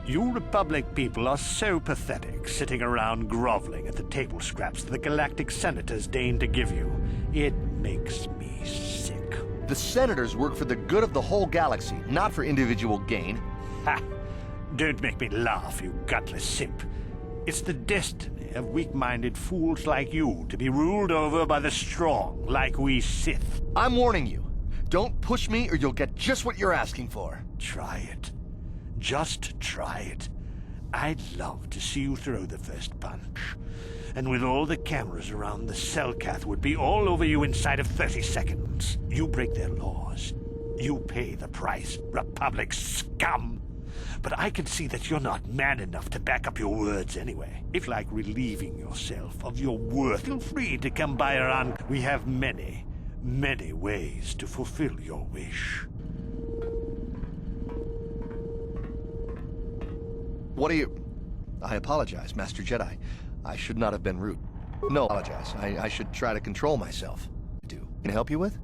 You Republic people are so pathetic, sitting around groveling at the table scraps the Galactic Senators deign to give you. It makes me sick. The Senators work for the good of the whole galaxy, not for individual gain. Ha! Don't make me laugh, you gutless simp. It's the destiny of weak-minded fools like you to be ruled over by the strong, like we Sith. I'm warning you. Don't push me or you'll get just what you're asking for. Try it. Just try it. I'd love to see you throw the first punch. And with all the cameras around, the Selkath would be all over you inside of 30 seconds. You break their laws. You pay the price, Republic scum. But I can see that you're not man enough to back up your words anyway. If like relieving yourself of your worth, feel free to come by around. We have many, many ways to fulfill your wish. What are you... I apologize, Master Jedi. I should not have been rude. No, I apologize. I should try to control myself. Can I help you with?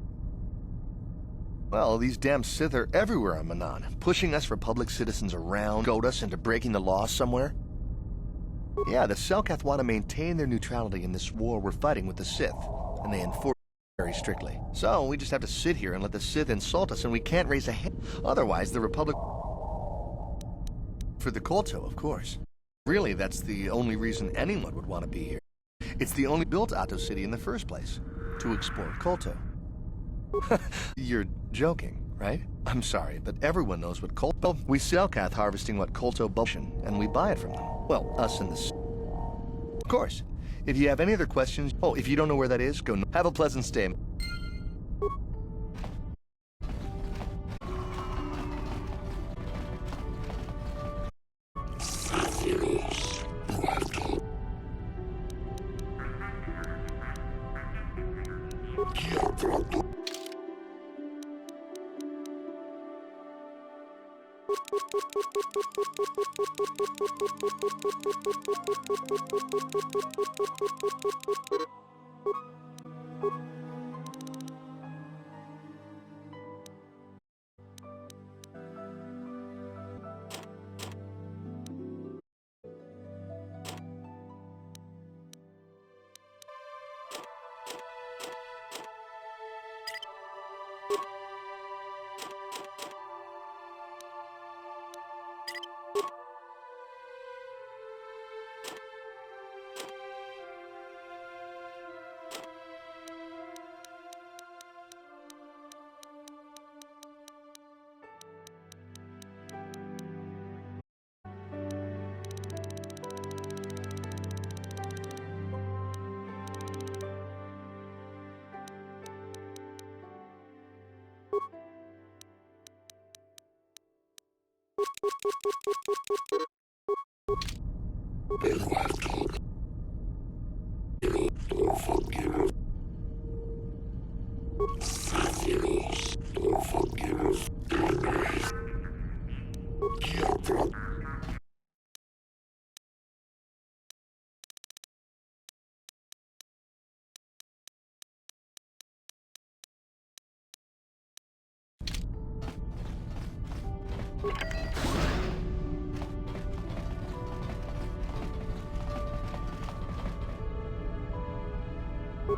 Well, these damn Sith are everywhere on Manaan, pushing us Republic citizens around, goad us into breaking the law somewhere. Yeah, the Selkath want to maintain their neutrality in this war we're fighting with the Sith, and they enforce it very strictly. So, we just have to sit here and let the Sith insult us, and we can't raise a hand. Otherwise, the Republic... For the Kolto, of course. Really, that's the only reason anyone would want to be here. It's the only built Ahto City in the first place, to explore Kolto. You're joking, right? I'm sorry, but everyone knows what Kolto... We Selkath harvesting what Kolto Bulshin, and we buy it from them. Well, us and the... Of course. If you have any other questions... Oh, if you don't know where that is, go... Have a pleasant stay.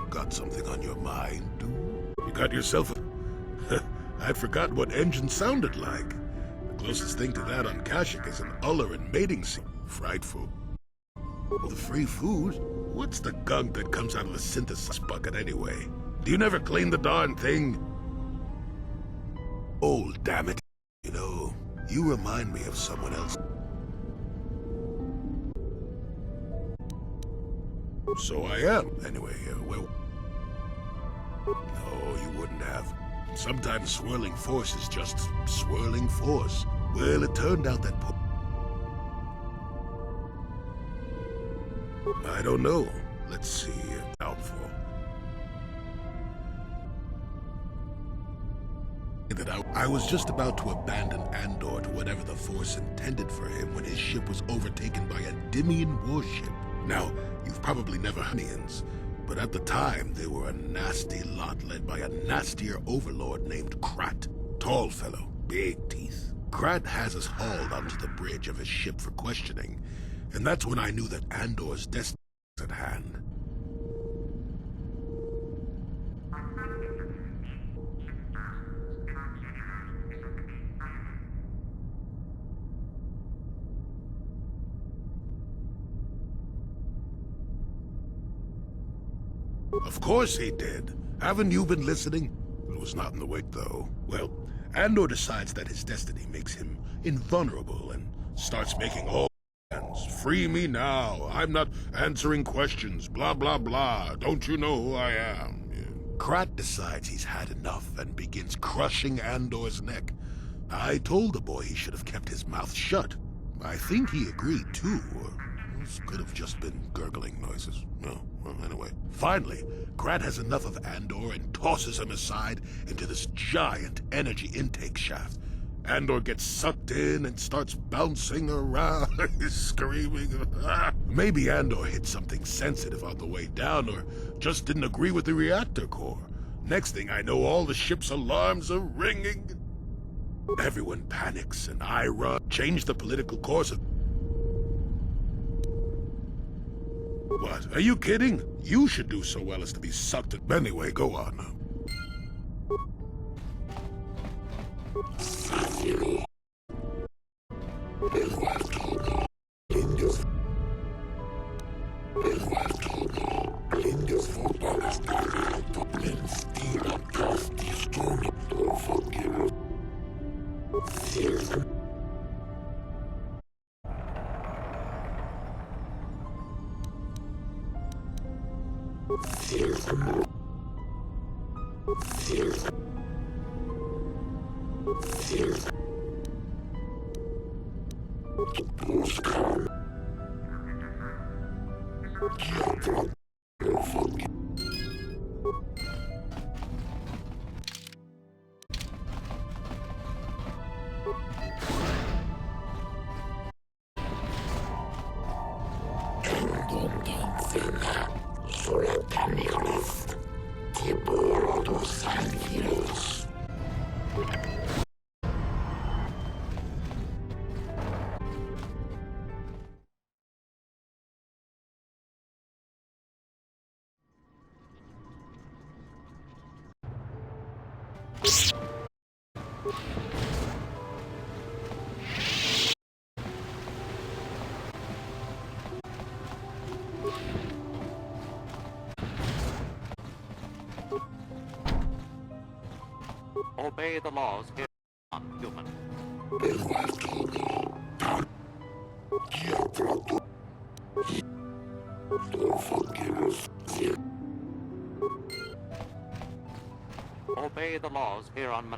Got something on your mind, dude? You got yourself a... I'd forgotten what engine sounded like. The closest thing to that on Kashyyyk is an Ulleran mating scene. Frightful. Well, the free food? What's the gunk that comes out of the synthesis bucket anyway? Do you never clean the darn thing? Oh, damn it. You know, you remind me of someone else. So I am. Anyway, well... No, you wouldn't have. Sometimes swirling force is just swirling force. Well, it turned out that... I don't know. Let's see. Downfall. That I was just about to abandon Andor to whatever the Force intended for him when his ship was overtaken by a Dimian warship. Now, you've probably never heard Dimians, but at the time they were a nasty lot led by a nastier overlord named Krat. Tall fellow, big teeth. Krat has us hauled onto the bridge of his ship for questioning, and that's when I knew that Andor's destiny was at hand. Of course he did. Haven't you been listening? It was not in the wake, though. Well, Andor decides that his destiny makes him invulnerable and starts making all demands. Free me now. I'm not answering questions. Blah, blah, blah. Don't you know who I am? Yeah. Krat decides he's had enough and begins crushing Andor's neck. I told the boy he should have kept his mouth shut. I think he agreed, too. This could have just been gurgling noises. No, well, anyway. Finally, Krat has enough of Andor and tosses him aside into this giant energy intake shaft. Andor gets sucked in and starts bouncing around, screaming. Maybe Andor hit something sensitive on the way down, or just didn't agree with the reactor core. Next thing I know, all the ship's alarms are ringing. Everyone panics, and I run. Change the political course of... What? Are you kidding? You should do so well as to be sucked in. Anyway, go on. Obey the laws here, not human. Obey the laws here on...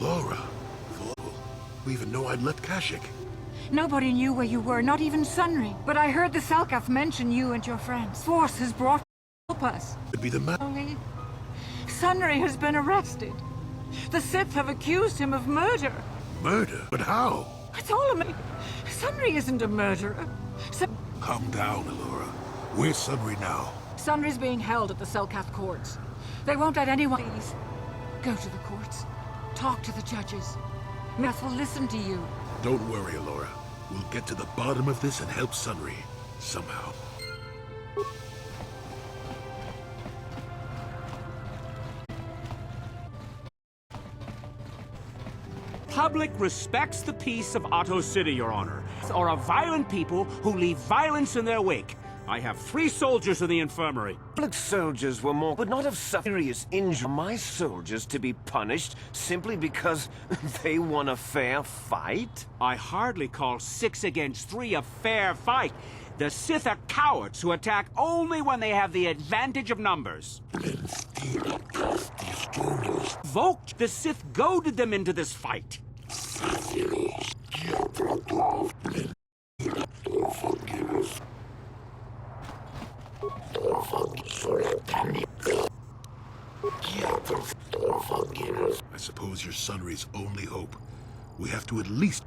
Laura, we even know I'd left Kashyyyk. Nobody knew where you were, not even Sunry. But I heard the Selkath mention you and your friends. Force has brought to help us. It'd be the man. Only... Sunry has been arrested. The Sith have accused him of murder. Murder? But how? It's all a me. Sunry isn't a murderer. Calm down, Allura. Where's Sunry now? Sunry's being held at the Selkath courts. They won't let anyone... Please, go to the courts. Talk to the judges. Meth will listen to you. Don't worry, Allura. We'll get to the bottom of this and help Sunry. Somehow. Public respects the peace of Otto City, Your Honor, or of violent people who leave violence in their wake. I have 3 soldiers in the infirmary. Public soldiers were more, would not have suffered serious injury. My soldiers to be punished simply because they won a fair fight? I hardly call 6 against 3 a fair fight. The Sith are cowards who attack only when they have the advantage of numbers. Voked, the Sith goaded them into this fight. I suppose your Sunry's only hope. We have to at least...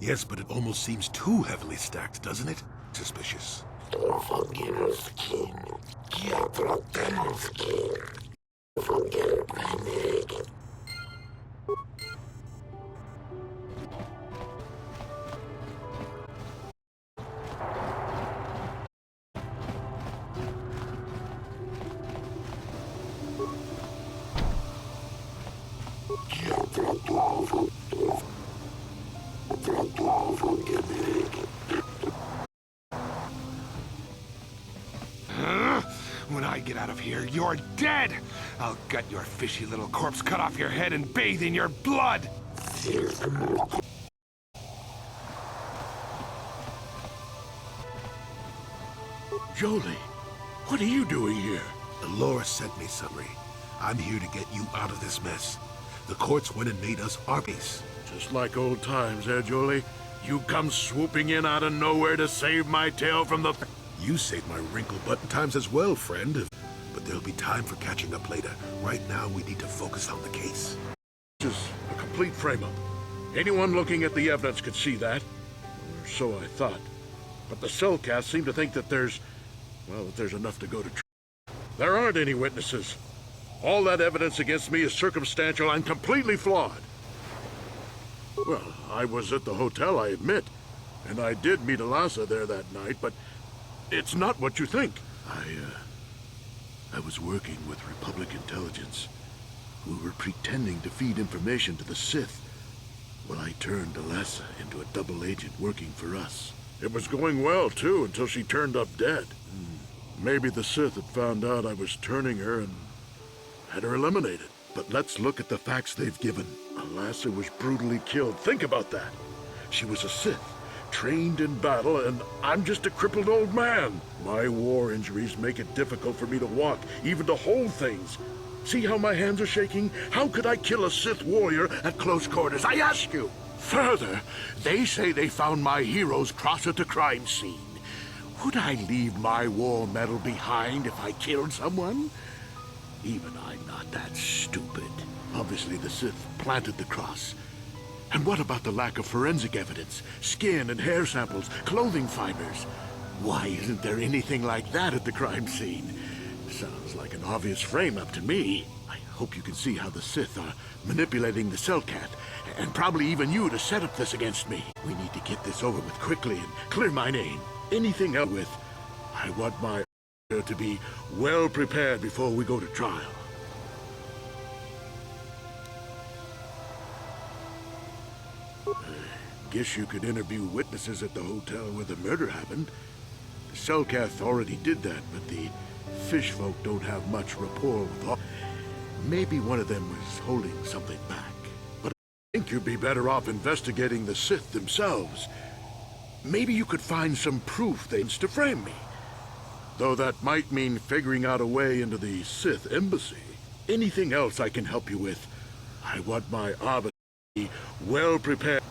Yes, but it almost seems too heavily stacked, doesn't it? Suspicious. When I get out of here, you're dead! I'll gut your fishy little corpse, cut off your head, and bathe in your blood! Jolee, what are you doing here? Alora sent me, Sunry. I'm here to get you out of this mess. The courts went and made us our peace. Just like old times, eh, Jolee? You come swooping in out of nowhere to save my tail from the... You saved my wrinkle-button times as well, friend. But there'll be time for catching up later. Right now, we need to focus on the case. This is a complete frame-up. Anyone looking at the evidence could see that. Or so I thought. But the Cellcath seem to think that there's enough to go to trial. There aren't any witnesses. All that evidence against me is circumstantial and completely flawed. Well, I was at the hotel, I admit. And I did meet Elassa there that night, but it's not what you think. I was working with Republic intelligence. We were pretending to feed information to the Sith. Well, I turned Elassa into a double agent working for us. It was going well, too, until she turned up dead. Maybe the Sith had found out I was turning her and had her eliminated. But let's look at the facts they've given. Elassa was brutally killed. Think about that. She was a Sith, trained in battle, and I'm just a crippled old man. My war injuries make it difficult for me to walk, even to hold things. See how my hands are shaking? How could I kill a Sith warrior at close quarters? I ask you! Further, they say they found my hero's cross at the crime scene. Would I leave my war medal behind if I killed someone? Even I'm not that stupid. Obviously, the Sith planted the cross. And what about the lack of forensic evidence? Skin and hair samples, clothing fibers. Why isn't there anything like that at the crime scene? Sounds like an obvious frame-up to me. I hope you can see how the Sith are manipulating the Cellcath, and probably even you to set up this against me. We need to get this over with quickly and clear my name. Anything else with, I want my to be well prepared before we go to trial. Guess you could interview witnesses at the hotel where the murder happened. The Cellcath already did that, but the fish folk don't have much rapport with all. Maybe one of them was holding something back. But I think you'd be better off investigating the Sith themselves. Maybe you could find some proof to frame me. Though that might mean figuring out a way into the Sith embassy. Anything else I can help you with? I want my arbiter to be well prepared.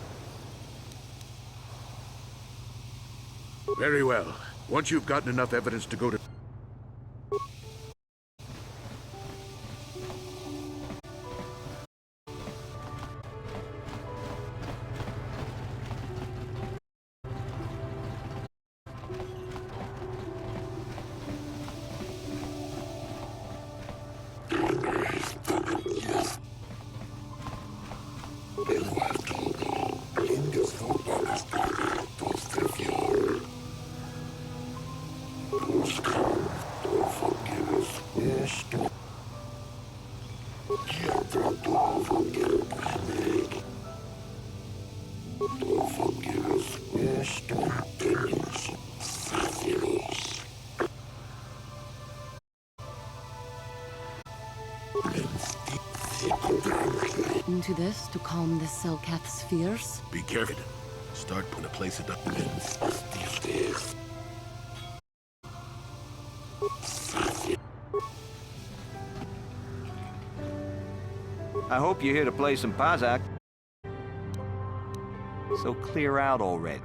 Very well. Once you've gotten enough evidence to go to... Let's go. Into this to calm the Selkath's fears? Be careful. Start putting a place it up. I hope you're here to play some Pazak. So clear out already.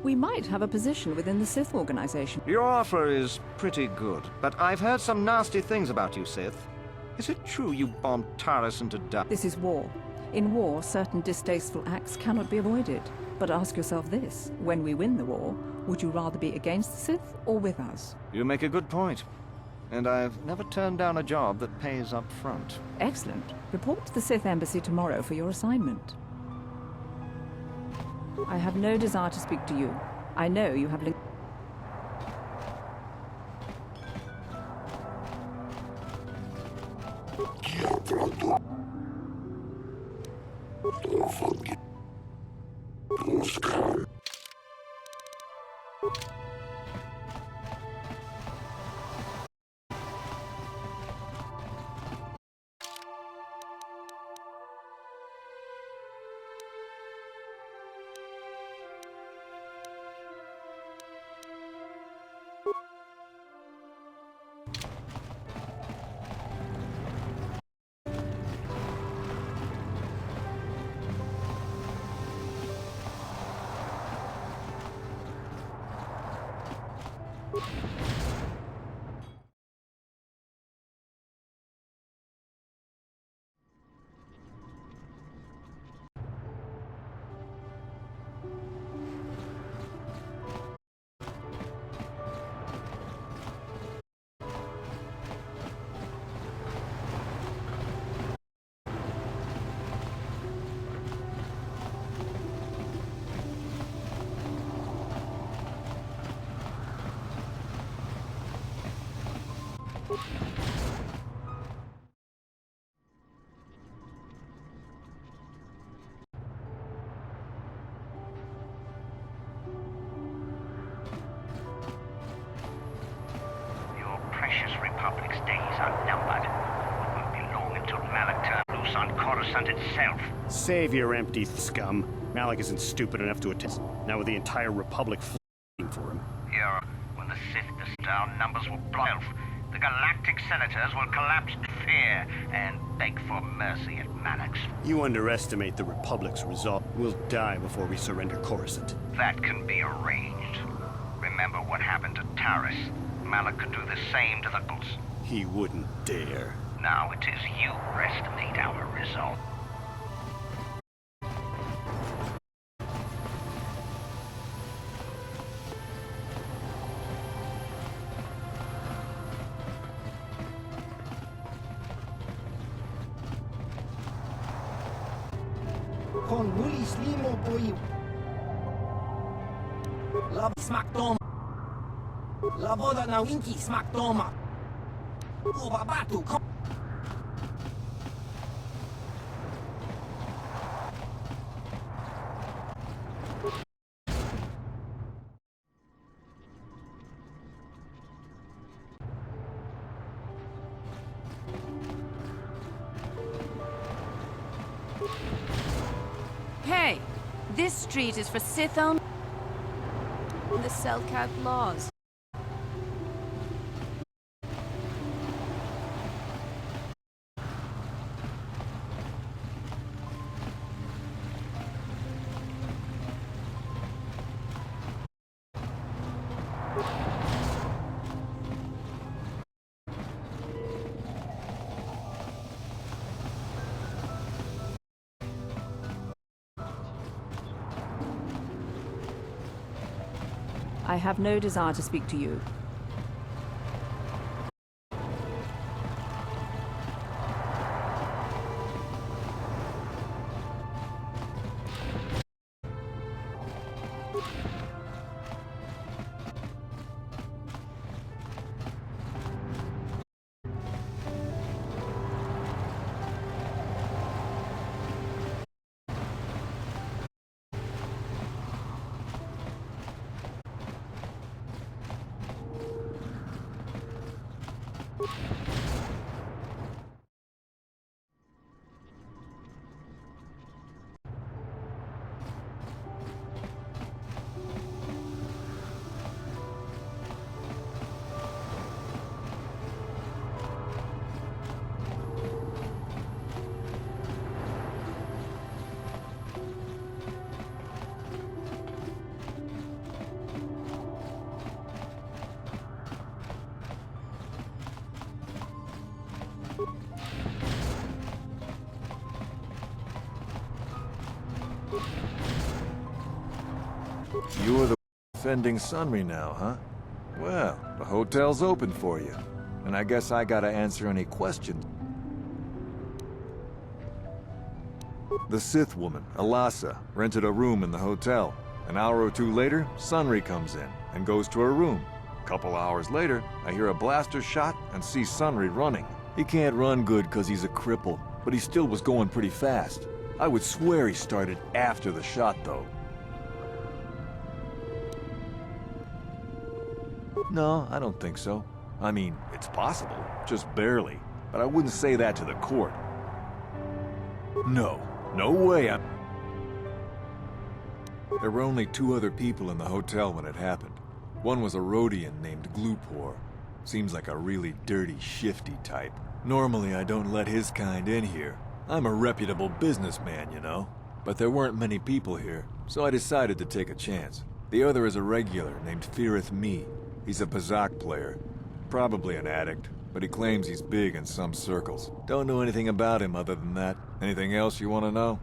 We might have a position within the Sith organization. Your offer is pretty good, but I've heard some nasty things about you, Sith. Is it true you bombed Taris into death? This is war. In war, certain distasteful acts cannot be avoided. But ask yourself this, when we win the war, would you rather be against the Sith or with us? You make a good point. And I've never turned down a job that pays up front. Excellent. Report to the Sith Embassy tomorrow for your assignment. I have no desire to speak to you. I know you have Your precious Republic's days are numbered. It won't be long until Malak turns loose on Coruscant itself. Save your empty scum. Malak isn't stupid enough to attend. Now with the entire Republic f***ing for him. Here, when the Sith descend, our numbers will blow. The Galactic Senators will collapse in fear and beg for mercy at Malak's. You underestimate the Republic's resolve. We'll die before we surrender Coruscant. That can be arranged. Remember what happened to Taris. Malak could do the same to the Gulls. He wouldn't dare. Now it is you who estimate our resolve. Con Wulis Limo Boy La Smaktoma La Boda na Winki Smaktoma Ubabatu Hey, this street is for Sith only. The Selkath laws. I have no desire to speak to you. You are the defending Sunry now, huh? Well, the hotel's open for you. And I guess I gotta answer any questions. The Sith woman, Alasa, rented a room in the hotel. An hour or two later, Sunry comes in and goes to her room. A couple hours later, I hear a blaster shot and see Sunry running. He can't run good because he's a cripple, but he still was going pretty fast. I would swear he started after the shot, though. No, I don't think so. I mean, it's possible, just barely. But I wouldn't say that to the court. No way. There were only 2 other people in the hotel when it happened. One was a Rhodian named Glupor. Seems like a really dirty, shifty type. Normally I don't let his kind in here. I'm a reputable businessman, you know. But there weren't many people here, so I decided to take a chance. The other is a regular named Firith Me. He's a Pazak player. Probably an addict, but he claims he's big in some circles. Don't know anything about him other than that. Anything else you want to know?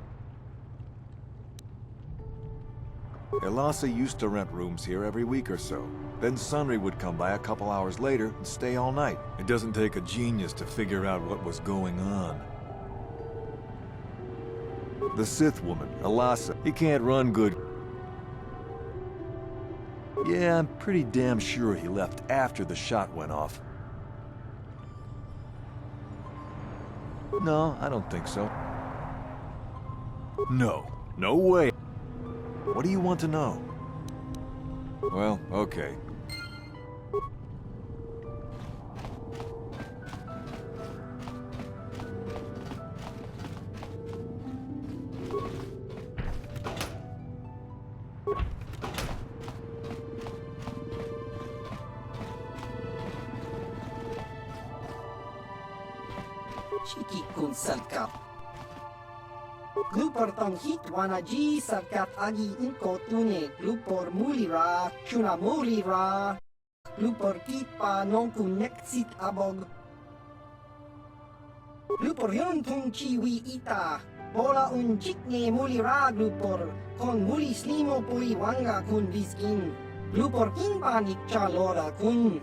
Alasa used to rent rooms here every week or so. Then Sunry would come by a couple hours later and stay all night. It doesn't take a genius to figure out what was going on. The Sith woman, Alasa, he can't run good. Yeah, I'm pretty damn sure he left after the shot went off. No, I don't think so. No way. What do you want to know? Well, okay. Chiki kun salkat. Glupor tong hit wanaji salkat agi inko tune. Glupor mulira, chuna mulira. Glupor kipa non kun neksit abog. Glupor yon tung chiwi ita. Bola un chikne mulira glupor. Kon muli slimo pui wanga kun viskin. Glupor kinpanik chalora kun.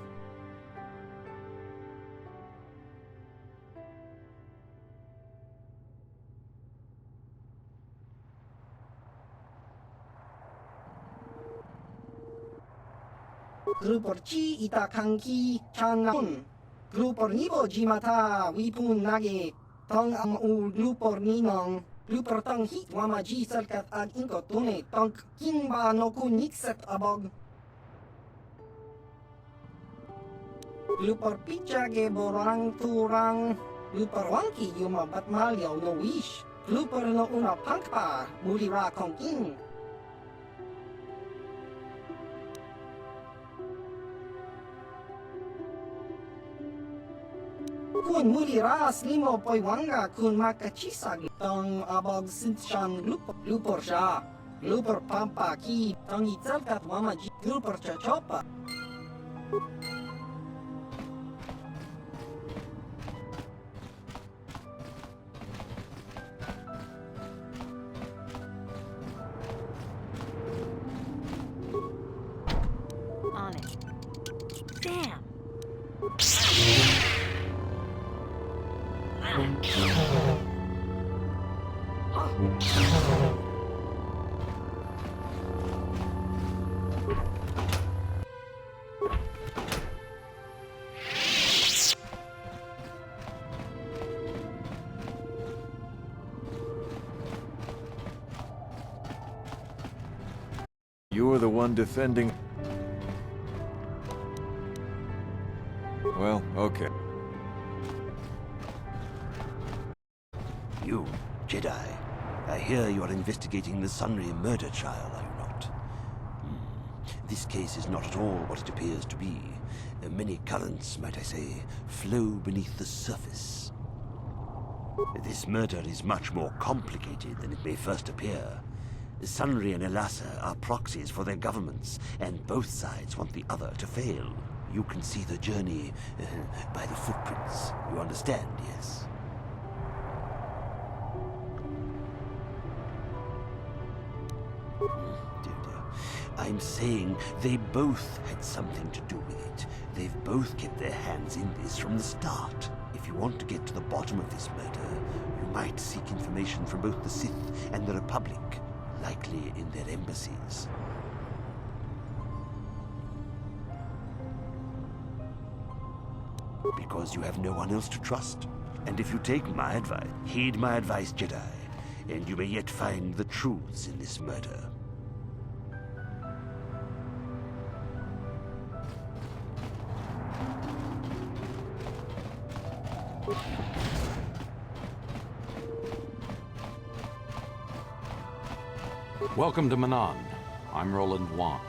Glupor chi ita kanki chanun. Glupor nibo jimata wipun nage. Tong ang glupor ninong. Glupor tong hit wamaji salkat ag inko tune. Tong kinba no kun nikset abog. Glupor pichage borang turang. Glupor wangki yuma batmalyaw no wish. Glupor no una pangpa mulira kong king. Kun mulira slimo poi wanga kun makachisag tong abog sinshan glupor siya. Glupor pampa ki tong itzalkat wamaji glupor chachopa. Damn. You were the one defending... Well, okay. You, Jedi. I hear you are investigating the Sunry murder trial, are you not? This case is not at all what it appears to be. Many currents, might I say, flow beneath the surface. This murder is much more complicated than it may first appear. Sunry and Elassa are proxies for their governments, and both sides want the other to fail. You can see the journey by the footprints. You understand, yes? Dear. I'm saying they both had something to do with it. They've both kept their hands in this from the start. If you want to get to the bottom of this murder, you might seek information from both the Sith and the Republic. Likely in their embassies. Because you have no one else to trust. And if you take my advice, heed my advice, Jedi, and you may yet find the truths in this murder. Welcome to Manon. I'm Roland Wong.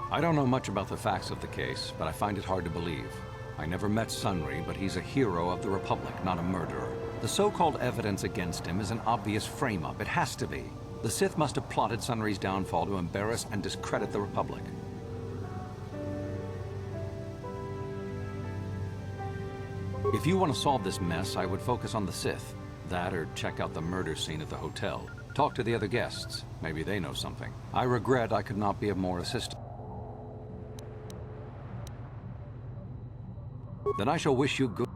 I don't know much about the facts of the case, but I find it hard to believe. I never met Sunry, but he's a hero of the Republic, not a murderer. The so-called evidence against him is an obvious frame-up. It has to be. The Sith must have plotted Sunry's downfall to embarrass and discredit the Republic. If you want to solve this mess, I would focus on the Sith. That or check out the murder scene at the hotel. Talk to the other guests. Maybe they know something. I regret I could not be of more assistance. Then I shall wish you good...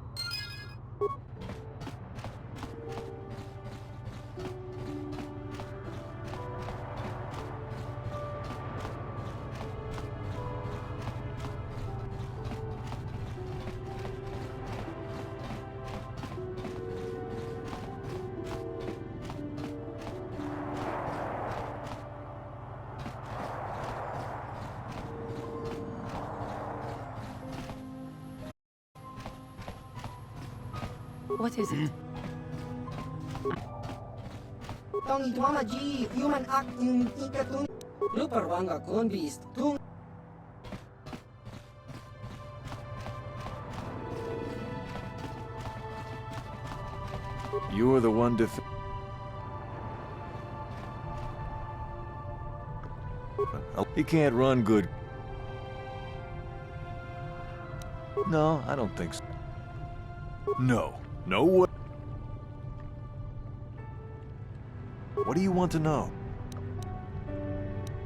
What is it? Tong itwama ji human act in ikatun. Lupar wanga kun beast. Tung. You were the one He can't run good. No, I don't think so. No. No way. What do you want to know?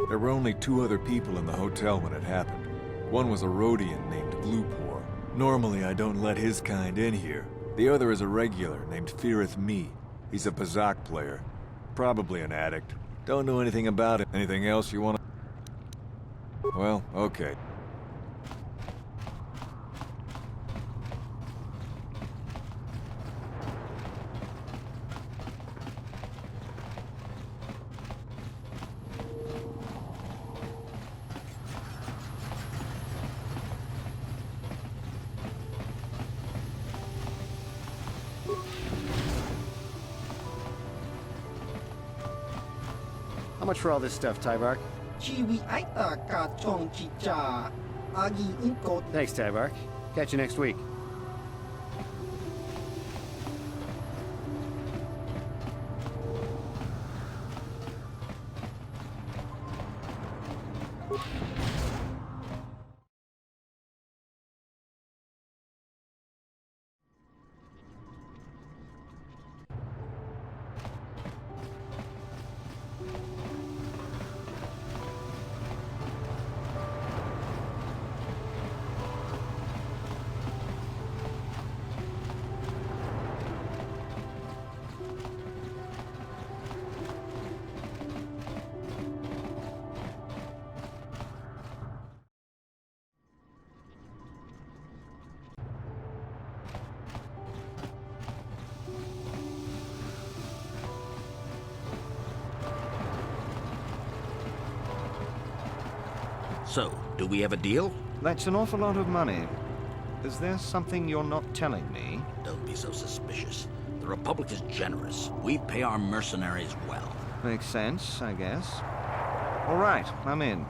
There were only 2 other people in the hotel when it happened. One was a Rodian named Glupor. Normally I don't let his kind in here. The other is a regular named Firith Me. He's a Pazak player. Probably an addict. Don't know anything about it. Anything else you want to... Well, okay. How much for all this stuff, Tyvark? Chiwi aita ka chong chicha. Agi inko. Thanks, Tyvark. Catch you next week. So, do we have a deal? That's an awful lot of money. Is there something you're not telling me? Don't be so suspicious. The Republic is generous. We pay our mercenaries well. Makes sense, I guess. All right, I'm in.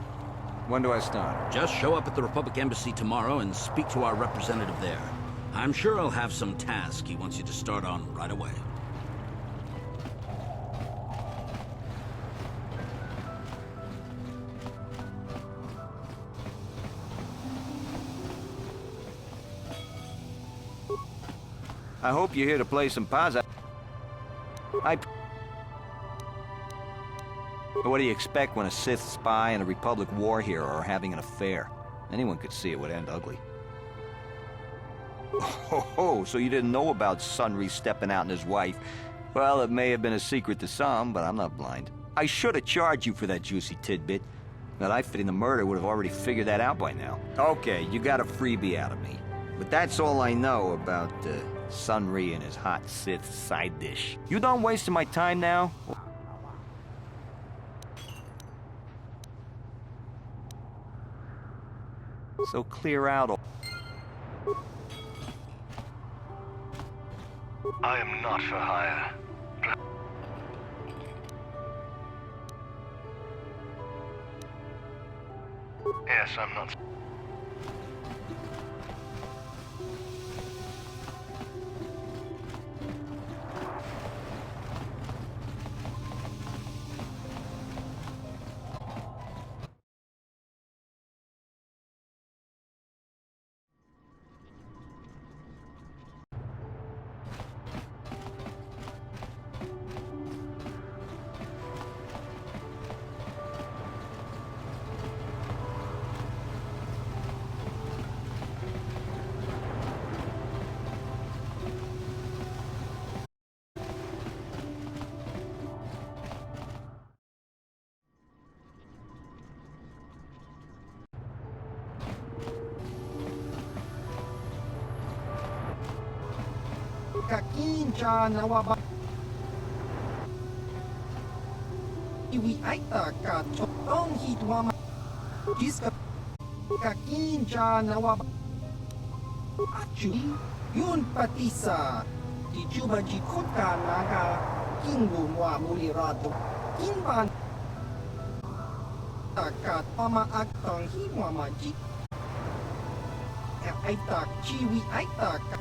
When do I start? Just show up at the Republic Embassy tomorrow and speak to our representative there. I'm sure he'll have some task he wants you to start on right away. I hope you're here to play some Pazza. What do you expect when a Sith spy and a Republic war hero are having an affair? Anyone could see it would end ugly. Oh, so you didn't know about Sunry stepping out on his wife? Well, it may have been a secret to some, but I'm not blind. I should have charged you for that juicy tidbit. That I fitting the murder would have already figured that out by now. Okay, you got a freebie out of me. But that's all I know about Sunry and his hot Sith side dish. You done wasting my time now? So clear out all... I am not for hire. Yes, I'm not... Kakincha nawaba iwi aita ka chotong hitwama jiska kakincha nawaba actually yun patisa di juba jikota naga kingu mwa mulirado kinban takat pama aktang hiwama jik aita chiwi aita ka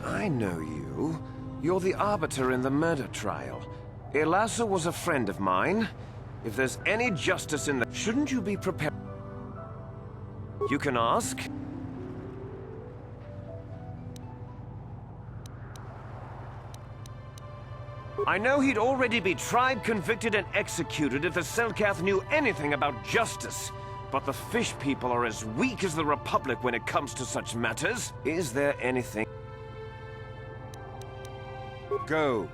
I know you. You're the arbiter in the murder trial. Elasa was a friend of mine. If there's any justice in the... Shouldn't you be prepared? You can ask. I know he'd already be tried, convicted, and executed if the Selkath knew anything about justice. But the fish people are as weak as the Republic when it comes to such matters. Is there anything... Go.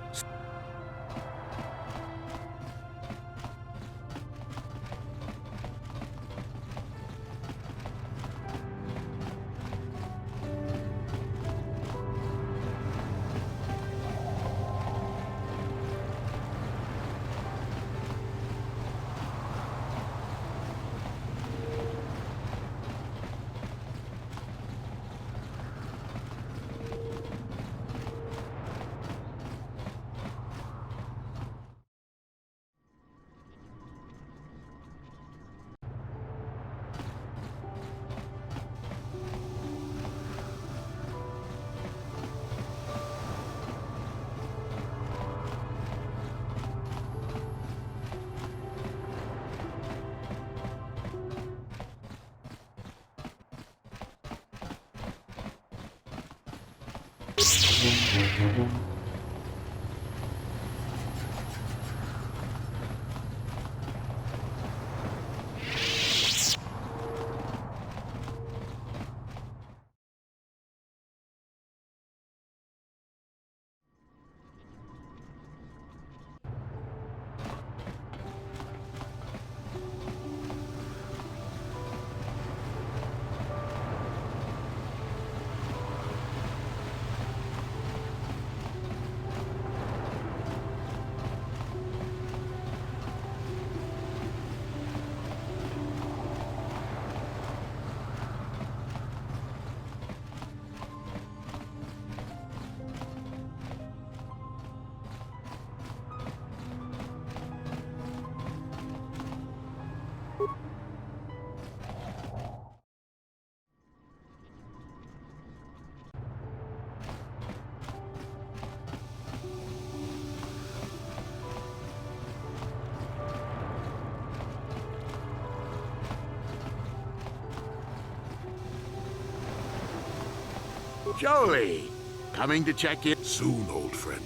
Joey, coming to check in? Soon, old friend.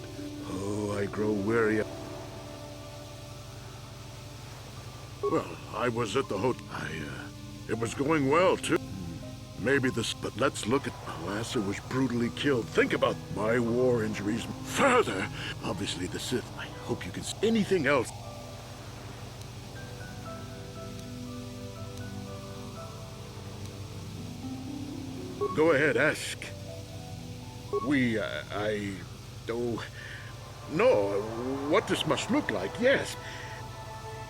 Oh, I grow weary. Well, I was at the hotel. It was going well, too. Maybe this, but let's look at Lasser was brutally killed. Think about my war injuries. Further, obviously the Sith. I hope you can see anything else. Go ahead, ask. No, what this must look like, yes.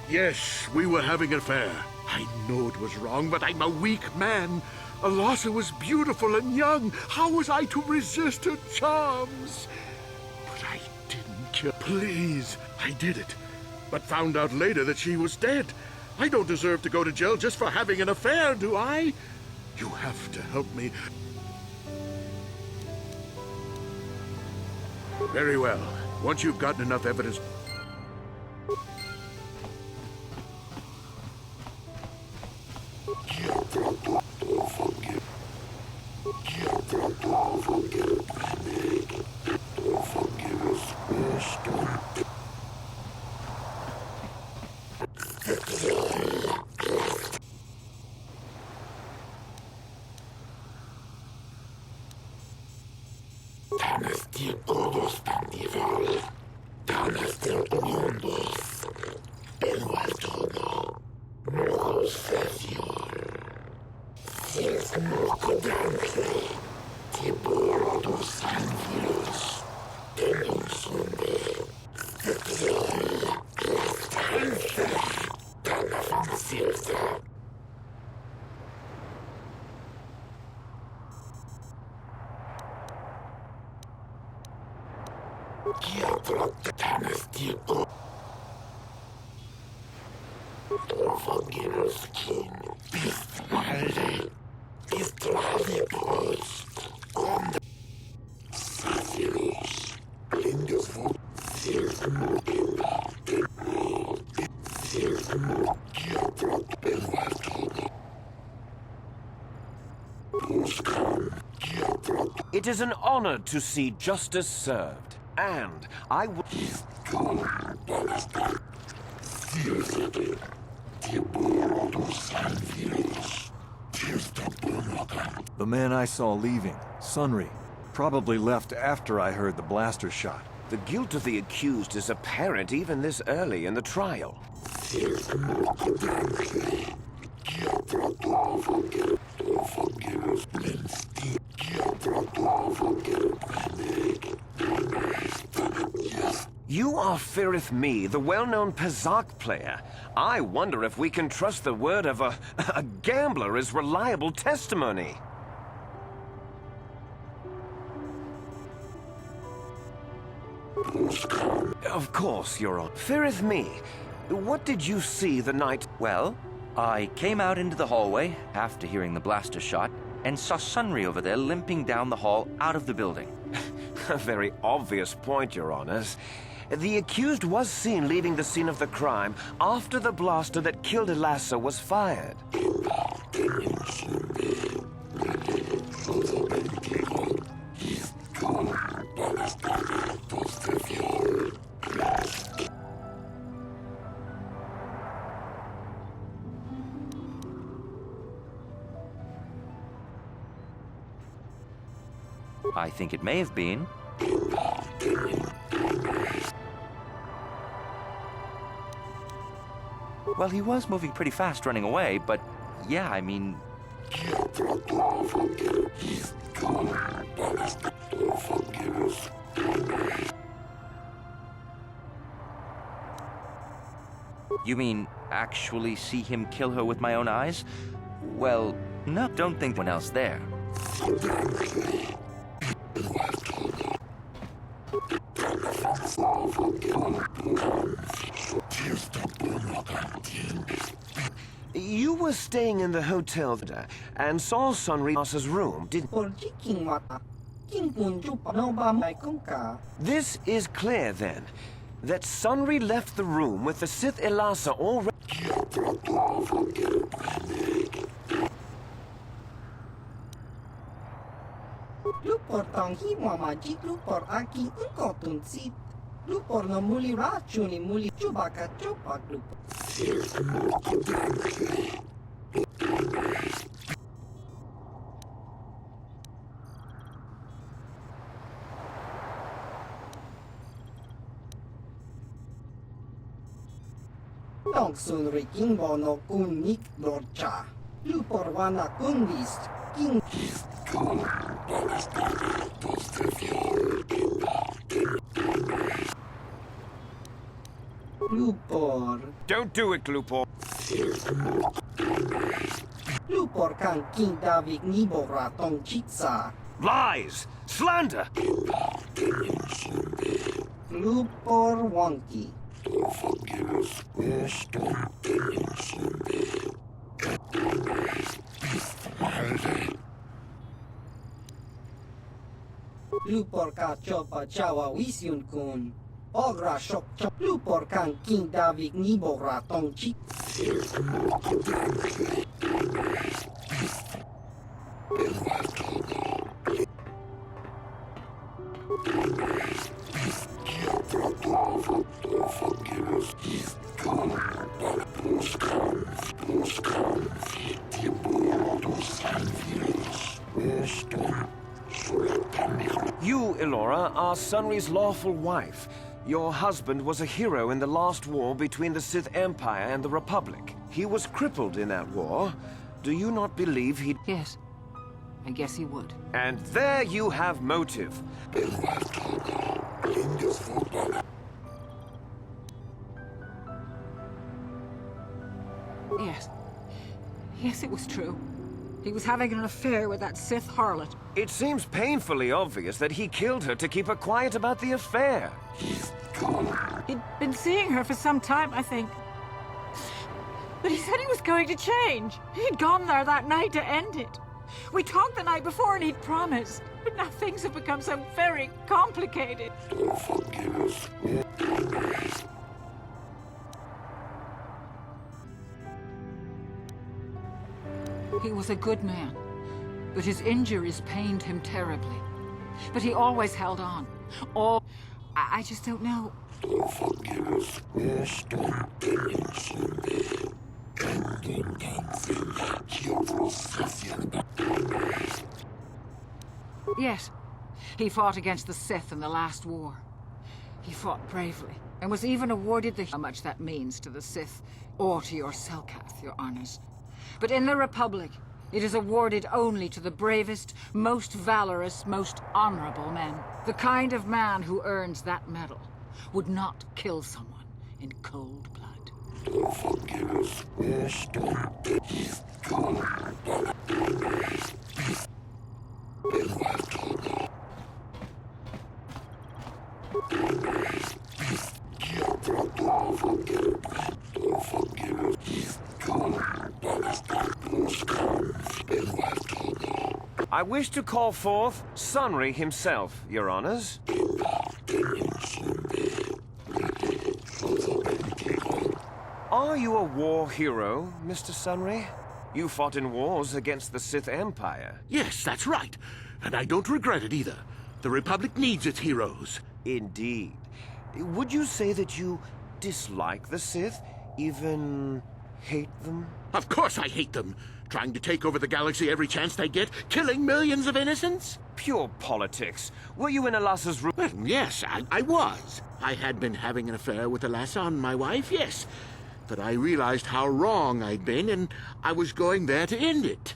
Yes, we were having an affair. I know it was wrong, but I'm a weak man. Alasa was beautiful and young. How was I to resist her charms? But I didn't kill. Please, I did it. But found out later that she was dead. I don't deserve to go to jail just for having an affair, do I? You have to help me. Very well. Once you've gotten enough evidence... It is an honor to see justice served, and I would... The man I saw leaving, Sunry, probably left after I heard the blaster shot. The guilt of the accused is apparent even this early in the trial. You are Firith Me, the well-known Pazak player. I wonder if we can trust the word of a gambler as reliable testimony. Of course, Your Honor. Firith Me, what did you see the night... Well, I came out into the hallway after hearing the blaster shot and saw Sunry over there limping down the hall out of the building. A very obvious point, Your Honors. The accused was seen leaving the scene of the crime after the blaster that killed Alasa was fired. I think it may have been. Well, he was moving pretty fast running away, but yeah, I mean... You mean actually see him kill her with my own eyes? Well, no, don't think anyone else there. You were staying in the hotel and saw Sunry's room, didn't This is clear, then, that Sunry left the room with the Sith Elasa already... Lupor tanghi mamaji lupor aki unkotun sit. Lupor no muli rachuni muli chubaka chupak lupor. Dong sun riking bono kun nik dorcha. Lupor wana kun list. King... Lupor. Don't do it, Lupor. Lupor kan King David Nibora tong chitsa. Lies! Slander! Lupor wonky. Lupor ka chopa chawa wisyun kun. Ogra shok chop. Lupor kan King David Nibora tong chit. You, Elora, are Sunry's lawful wife. Your husband was a hero in the last war between the Sith Empire and the Republic. He was crippled in that war. Do you not believe he'd... Yes. I guess he would. And there you have motive. Yes. Yes, it was true. He was having an affair with that Sith harlot. It seems painfully obvious that he killed her to keep her quiet about the affair. He'd been seeing her for some time, I think. But he said he was going to change. He'd gone there that night to end it. We talked the night before and he'd promised. But now things have become so very complicated. He was a good man, but his injuries pained him terribly. But he always held on. I just don't know. Yes, he fought against the Sith in the last war. He fought bravely, and was even awarded how much that means to the Sith, or to your Selkath, your honors. But in the Republic, it is awarded only to the bravest, most valorous, most honorable men. The kind of man who earns that medal would not kill someone in cold blood. I wish to call forth Sunry himself, your honors. Are you a war hero, Mr. Sunry? You fought in wars against the Sith Empire. Yes, that's right. And I don't regret it either. The Republic needs its heroes. Indeed. Would you say that you dislike the Sith, even hate them? Of course I hate them. Trying to take over the galaxy every chance they get, killing millions of innocents? Pure politics. Were you in Alassa's room? Well, yes, I was. I had been having an affair with Alassa and my wife, yes. But I realized how wrong I'd been, and I was going there to end it.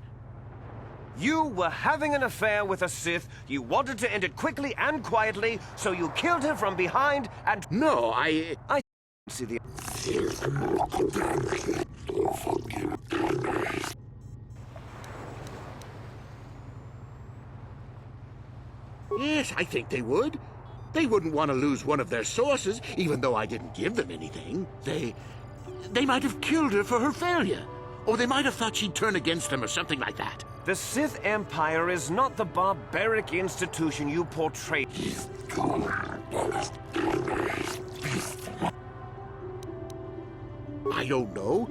You were having an affair with a Sith. You wanted to end it quickly and quietly, so you killed her from behind and... No, I see the... Yes, I think they would. They wouldn't want to lose one of their sources, even though I didn't give them anything. They might have killed her for her failure. Or they might have thought she'd turn against them or something like that. The Sith Empire is not the barbaric institution you portray. I don't know.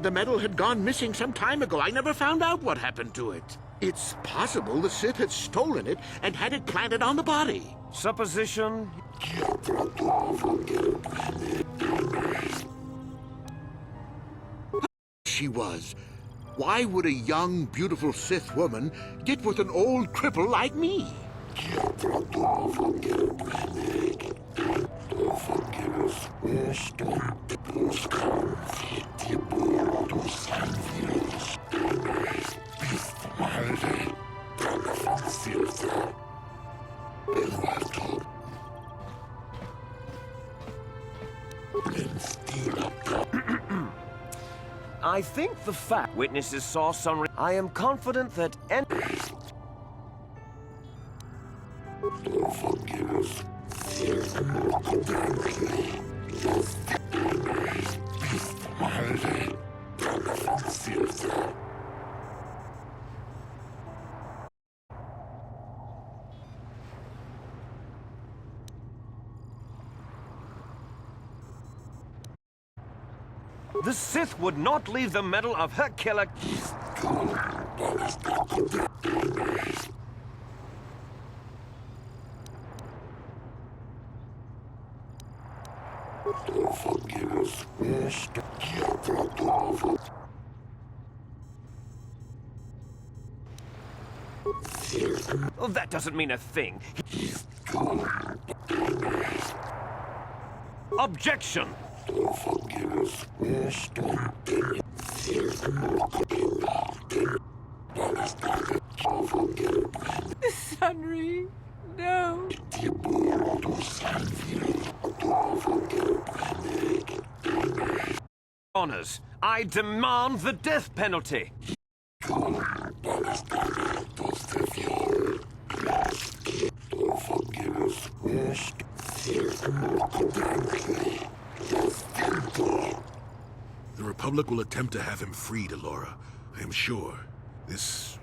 The medal had gone missing some time ago. I never found out what happened to it. It's possible the Sith had stolen it and had it planted on the body. Supposition? She was. Why would a young, beautiful Sith woman get with an old cripple like me? I think the fact witnesses saw some... I am confident that... The Sith would not leave the medal of her killer... Oh, that doesn't mean a thing. Objection! Sunry, no. Honors, I demand the death penalty. The Republic will attempt to have him freed, Alora. I am sure. This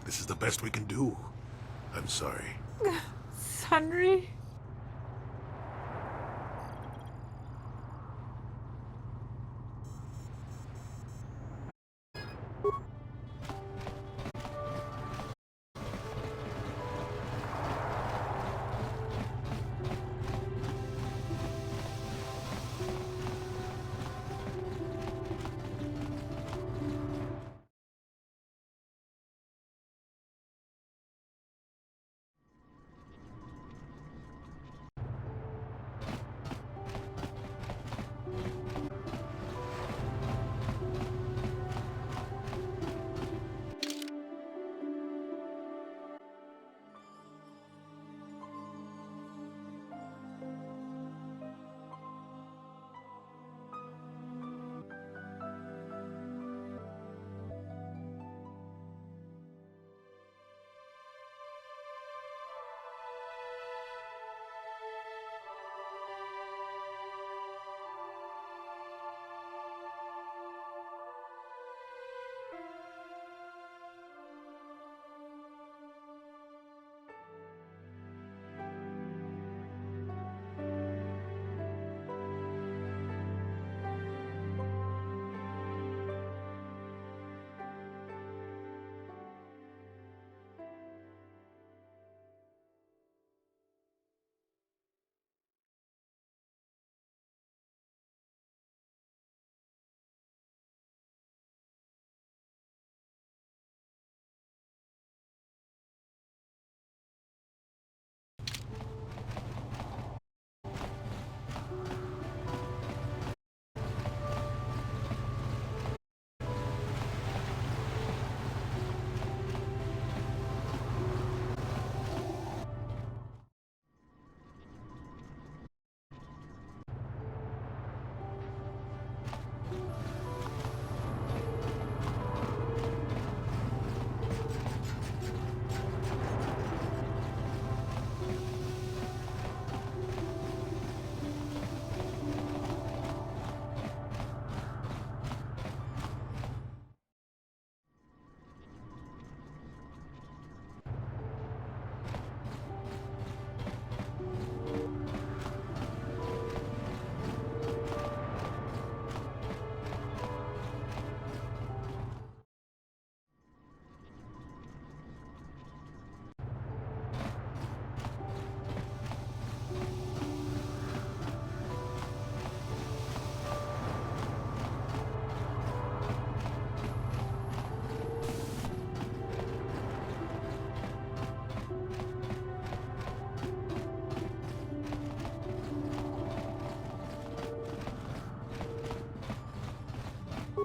is the best we can do. I'm sorry. Sunry?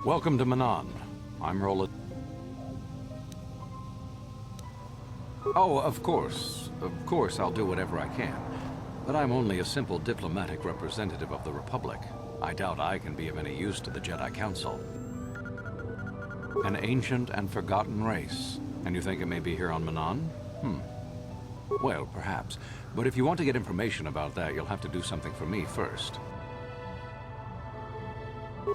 Welcome to Manan. I'm Roland. Oh, of course. Of course, I'll do whatever I can. But I'm only a simple diplomatic representative of the Republic. I doubt I can be of any use to the Jedi Council. An ancient and forgotten race. And you think it may be here on Manan? Well, perhaps. But if you want to get information about that, you'll have to do something for me first.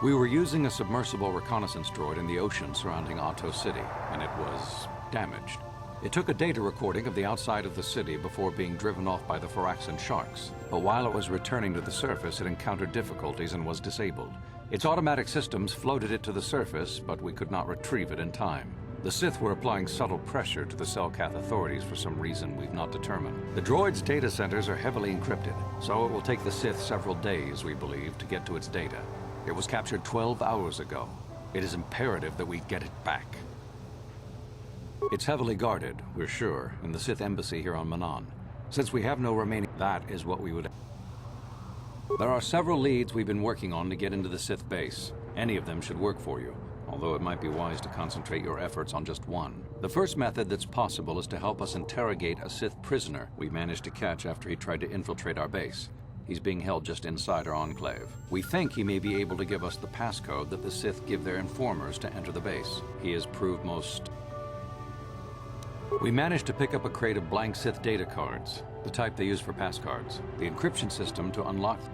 We were using a submersible reconnaissance droid in the ocean surrounding Ahto City, and it was damaged. It took a data recording of the outside of the city before being driven off by the Firaxan sharks. But while it was returning to the surface, it encountered difficulties and was disabled. Its automatic systems floated it to the surface, but we could not retrieve it in time. The Sith were applying subtle pressure to the Selkath authorities for some reason we've not determined. The droid's data centers are heavily encrypted, so it will take the Sith several days, we believe, to get to its data. It was captured 12 hours ago. It is imperative that we get it back. It's heavily guarded, we're sure, in the Sith embassy here on Manan. Since we have no remaining, that is what we would... There are several leads we've been working on to get into the Sith base. Any of them should work for you, although it might be wise to concentrate your efforts on just one. The first method that's possible is to help us interrogate a Sith prisoner we managed to catch after he tried to infiltrate our base. He's being held just inside our enclave. We think he may be able to give us the passcode that the Sith give their informers to enter the base. He has proved most... We managed to pick up a crate of blank Sith data cards, the type they use for passcards. The encryption system to unlock them.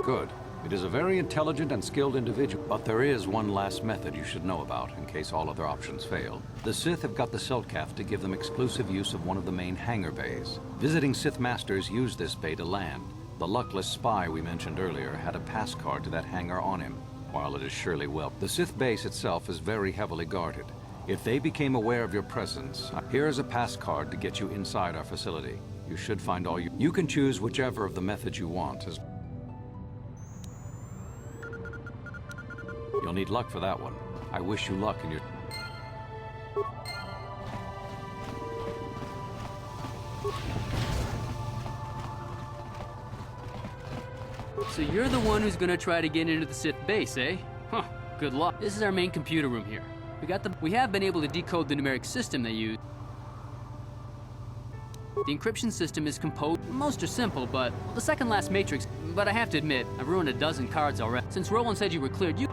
Good. It is a very intelligent and skilled individual, but there is one last method you should know about in case all other options fail. The Sith have got the Selkath to give them exclusive use of one of the main hangar bays. Visiting Sith Masters use this bay to land. The luckless spy we mentioned earlier had a pass card to that hangar on him. While it is surely well, the Sith base itself is very heavily guarded. If they became aware of your presence, here is a pass card to get you inside our facility. You should find all you can choose whichever of the methods you want. You'll need luck for that one. I wish you luck in your... So you're the one who's gonna try to get into the Sith base, eh? Huh, good luck. This is our main computer room here. We have been able to decode the numeric system they use. The encryption system is composed. Most are simple, but the second last matrix. But I have to admit, I've ruined a dozen cards already. Since Roland said you were cleared, you...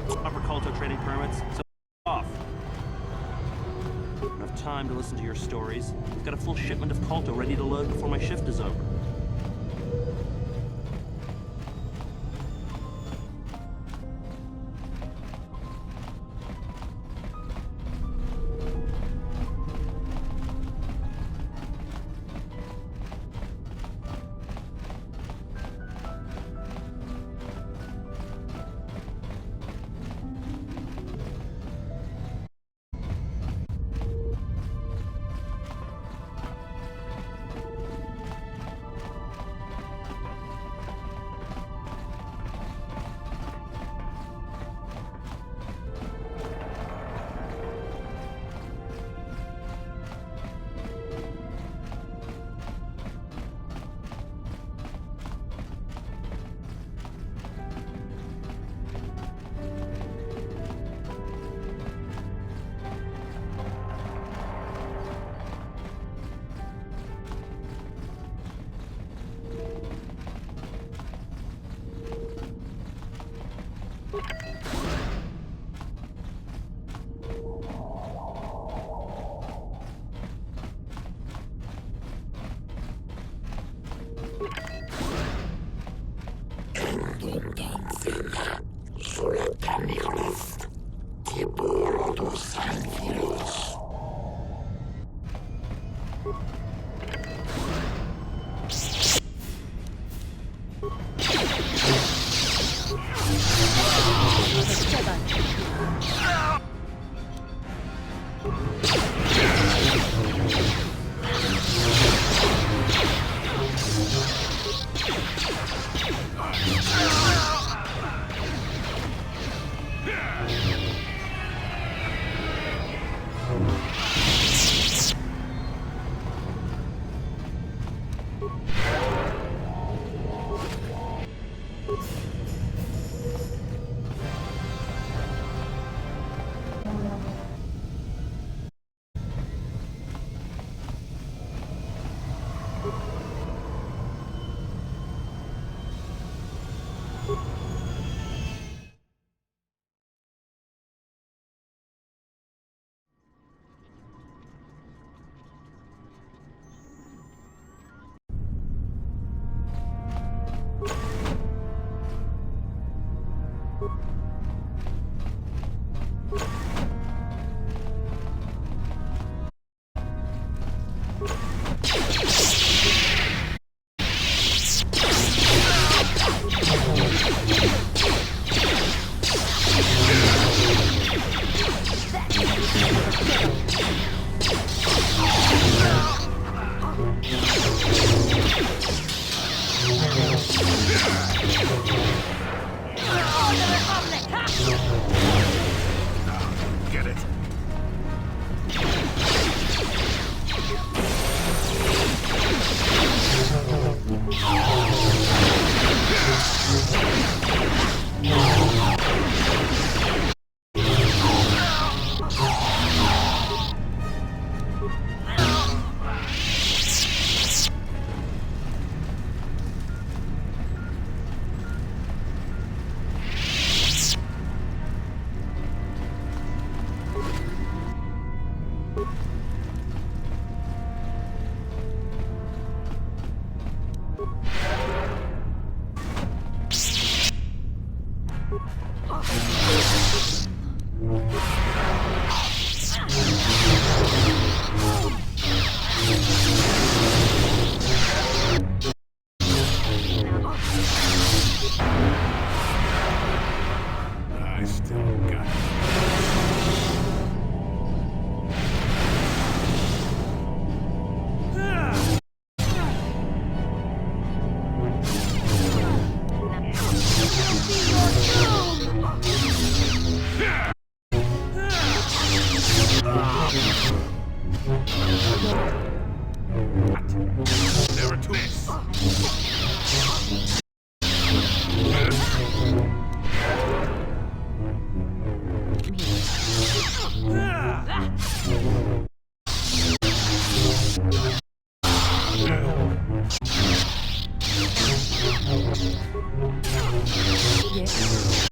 Upper Culto training permits, so off. Enough time to listen to your stories. We've got a full shipment of Culto ready to load before my shift is over. Get it. I still got it. Never to miss. Yes.